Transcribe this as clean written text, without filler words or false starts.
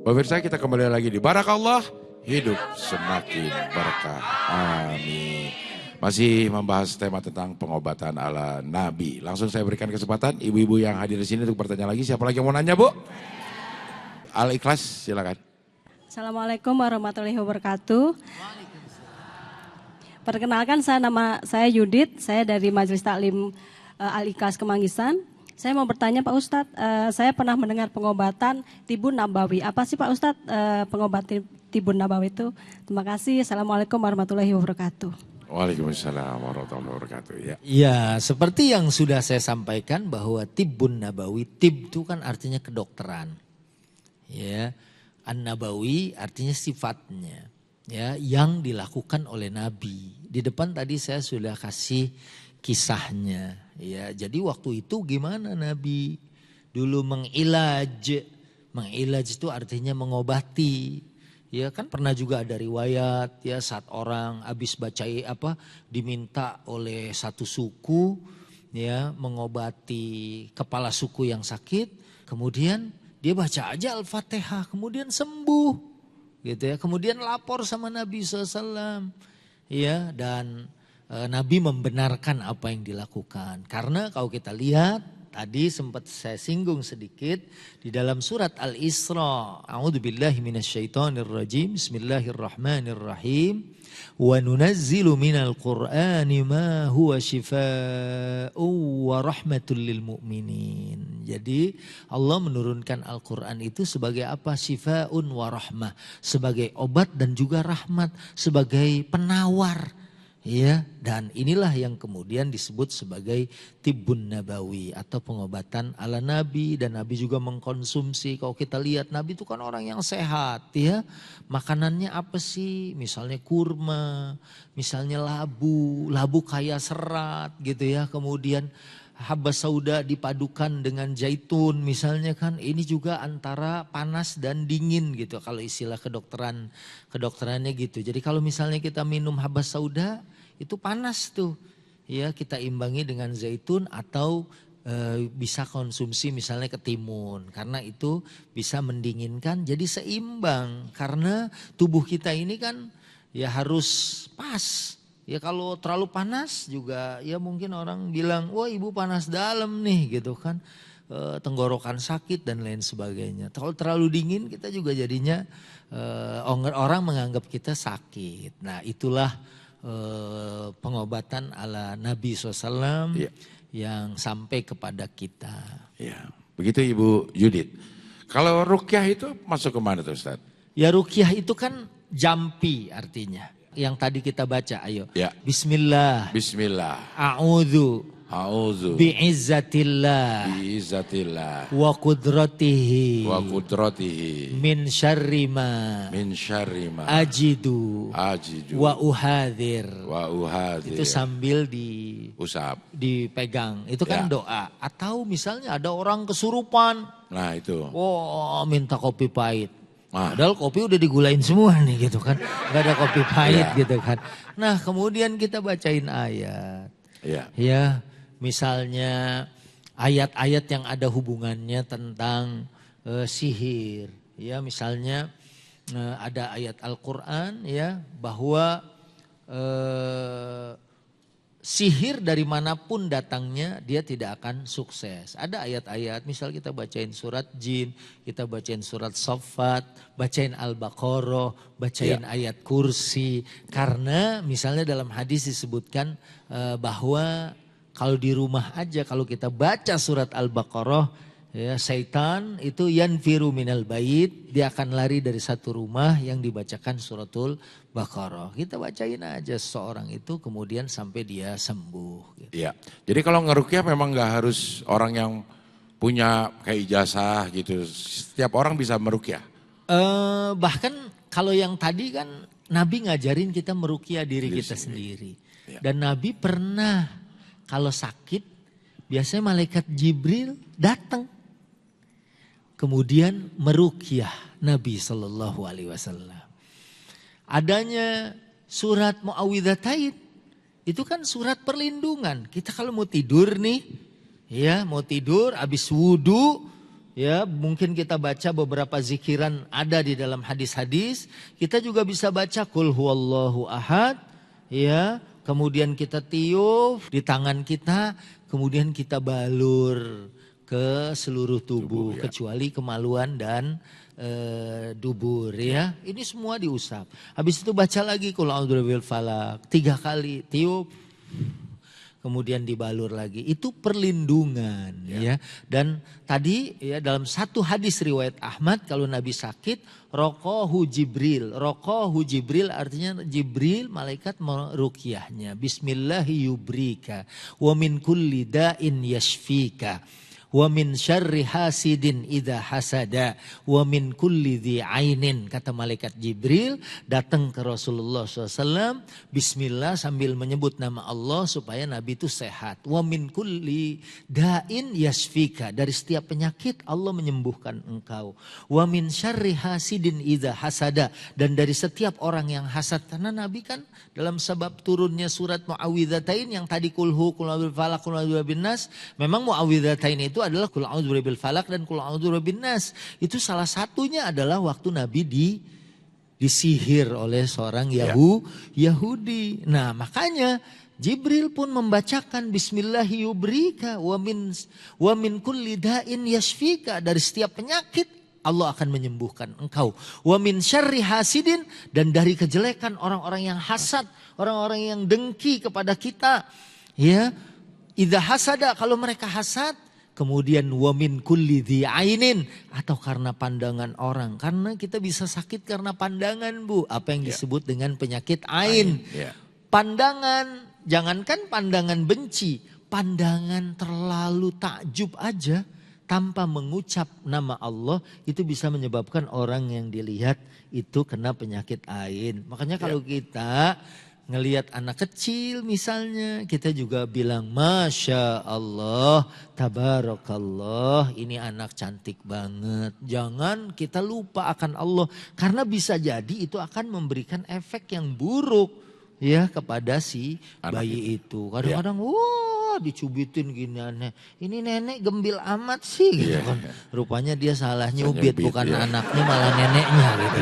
Pemirsa, kita kembali lagi di Barakallah, hidup semakin berkah. Amin. Masih membahas tema tentang pengobatan ala Nabi. Langsung saya berikan kesempatan ibu-ibu yang hadir di sini untuk bertanya lagi. Siapa lagi yang mau nanya, Bu? Al-Ikhlas, silakan. Assalamualaikum warahmatullahi wabarakatuh. Perkenalkan, nama saya Yudit, saya dari Majelis Taklim Al-Ikhlas Kemanggisan. Saya mau bertanya Pak Ustadz, saya pernah mendengar pengobatan Tibun Nabawi. Apa sih Pak Ustadz pengobatan Tibun Nabawi itu? Terima kasih. Assalamualaikum warahmatullahi wabarakatuh. Waalaikumsalam warahmatullahi wabarakatuh. Ya, seperti yang sudah saya sampaikan bahwa Tibun Nabawi, tib itu kan artinya kedokteran. Ya, An-Nabawi artinya sifatnya, ya, yang dilakukan oleh Nabi. Di depan tadi saya sudah kasih kisahnya, ya. Jadi waktu itu gimana Nabi dulu mengilaj itu artinya mengobati. Ya kan pernah juga ada riwayat ya saat orang habis baca diminta oleh satu suku ya mengobati kepala suku yang sakit, kemudian dia baca aja Al-Fatihah kemudian sembuh gitu ya, kemudian lapor sama Nabi SAW ya, dan Nabi membenarkan apa yang dilakukan. Karena kalau kita lihat tadi sempat saya singgung sedikit di dalam surat Al-Isra. A'udzubillahi minasyaitonirrajim. Bismillahirrahmanirrahim. Wa nunazzilu minal Qur'ani ma huwa shifaa'un wa rahmatul lil mu'minin. Jadi Allah menurunkan Al-Qur'an itu sebagai apa? Shifaa'un wa rahmah, sebagai obat dan juga rahmat, sebagai penawar. Ya, dan inilah yang kemudian disebut sebagai Tibun Nabawi atau pengobatan ala Nabi, dan Nabi juga mengkonsumsi. Kalau kita lihat Nabi itu kan orang yang sehat ya. Makanannya apa sih? Misalnya kurma, misalnya labu kaya serat gitu ya. Kemudian habas sauda dipadukan dengan zaitun misalnya kan, ini juga antara panas dan dingin gitu kalau istilah kedokterannya gitu. Jadi kalau misalnya kita minum habas sauda itu panas tuh ya, kita imbangi dengan zaitun atau bisa konsumsi misalnya ketimun, karena itu bisa mendinginkan, jadi seimbang. Karena tubuh kita ini kan ya harus pas. Ya kalau terlalu panas juga ya mungkin orang bilang, wah ibu panas dalam nih gitu kan. Tenggorokan sakit dan lain sebagainya. Kalau terlalu dingin kita juga jadinya orang menganggap kita sakit. Nah itulah pengobatan ala Nabi SAW yang sampai kepada kita. Ya, begitu Ibu Yudit. Kalau ruqyah itu masuk ke mana tuh Ustaz? Ya ruqyah itu kan jampi artinya. Yang tadi kita baca, ayo. Ya. Bismillah. A'udzu bi'izzatillah wa qudratihi min syarri ma ajidu wa uhadir. Itu sambil dipegang. Itu kan doa. Atau misalnya ada orang kesurupan. Nah itu. Oh, minta kopi pahit. Padahal kopi udah digulain semua nih gitu kan. Gak ada kopi pahit gitu kan. Nah kemudian kita bacain ayat. Ya misalnya ayat-ayat yang ada hubungannya tentang sihir. Ya misalnya ada ayat Al-Quran ya bahwa sihir dari manapun datangnya dia tidak akan sukses. Ada ayat-ayat, misal kita bacain surat Jin, kita bacain surat Saffat, bacain Al-Baqarah, bacain ayat Kursi. Karena misalnya dalam hadis disebutkan bahwa kalau di rumah aja kalau kita baca surat Al-Baqarah, ya syaitan itu yanfiru minal bait, dia akan lari dari satu rumah yang dibacakan suratul Baqarah. Kita bacain aja seorang itu kemudian sampai dia sembuh. Gitu. Iya. Jadi kalau ngeruqyah memang nggak harus orang yang punya kayak ijazah gitu. Setiap orang bisa meruqyah. Bahkan kalau yang tadi kan Nabi ngajarin kita meruqyah diri kita sendiri. Ya. Dan Nabi pernah kalau sakit biasanya malaikat Jibril datang. Kemudian meruqyah Nabi SAW. Adanya surat Muawwidzatain itu kan surat perlindungan. Kita kalau mau tidur nih, ya mau tidur habis wudu, Ya, mungkin kita baca beberapa zikiran ada di dalam hadis-hadis. Kita juga bisa baca Qul huwallahu ahad, ya. Kemudian kita tiup di tangan kita, kemudian kita balur ke seluruh tubuh ya. kecuali kemaluan dan dubur, ya. Ini semua diusap. Habis itu baca lagi Qul a'udzu birabbil falaq 3 kali, tiup. Kemudian dibalur lagi, itu perlindungan, ya. Dan tadi ya dalam satu hadis riwayat Ahmad, kalau Nabi sakit, rokohu Jibril. Rokohu Jibril artinya Jibril malaikat meruqyahnya. Bismillahi yubrika wa min kulli da'in yashfika. Wa min syarri hasidin idha hasada wa min kulli dhi ainin. Kata malaikat Jibril datang ke Rasulullah SAW. Bismillah sambil menyebut nama Allah supaya Nabi itu sehat. Wa min kulli da'in yashfika. Dari setiap penyakit Allah menyembuhkan engkau. Wa min syarri hasidin idha hasada. Dan dari setiap orang yang hasad. Karena Nabi kan dalam sebab turunnya surat Mu'awwidhatain yang tadi kulhu, kul a'udzu birabbil falaq, kul a'udzu birabbin nas. Memang Mu'awwidhatain itu adalah kul a'udzu birabbil falaq dan kul a'udzu birabbin nas. Itu salah satunya adalah waktu Nabi disihir oleh seorang Yahudi. Nah, makanya Jibril pun membacakan Bismillahi yubrika wa min kulli da'in yashfika. Dari setiap penyakit Allah akan menyembuhkan engkau. Wa min syarri hasidin, dan dari kejelekan orang-orang yang hasad, orang-orang yang dengki kepada kita. Ya, idza hasada, kalau mereka hasad. Kemudian wa min kulli dhi ainin, atau karena pandangan orang. Karena kita bisa sakit karena pandangan, Bu. Apa yang disebut dengan penyakit ain. Pandangan, jangankan pandangan benci, pandangan terlalu takjub aja tanpa mengucap nama Allah itu bisa menyebabkan orang yang dilihat itu kena penyakit ain. Makanya kalau kita ngelihat anak kecil misalnya, kita juga bilang Masya Allah, Tabarakallah, ini anak cantik banget. Jangan kita lupa akan Allah, karena bisa jadi itu akan memberikan efek yang buruk ya kepada si bayi itu. Kadang-kadang wah dicubitin gini aneh. Ini nenek gembil amat sih gitu kan. Rupanya dia salah nyubit, bukan anaknya malah neneknya gitu.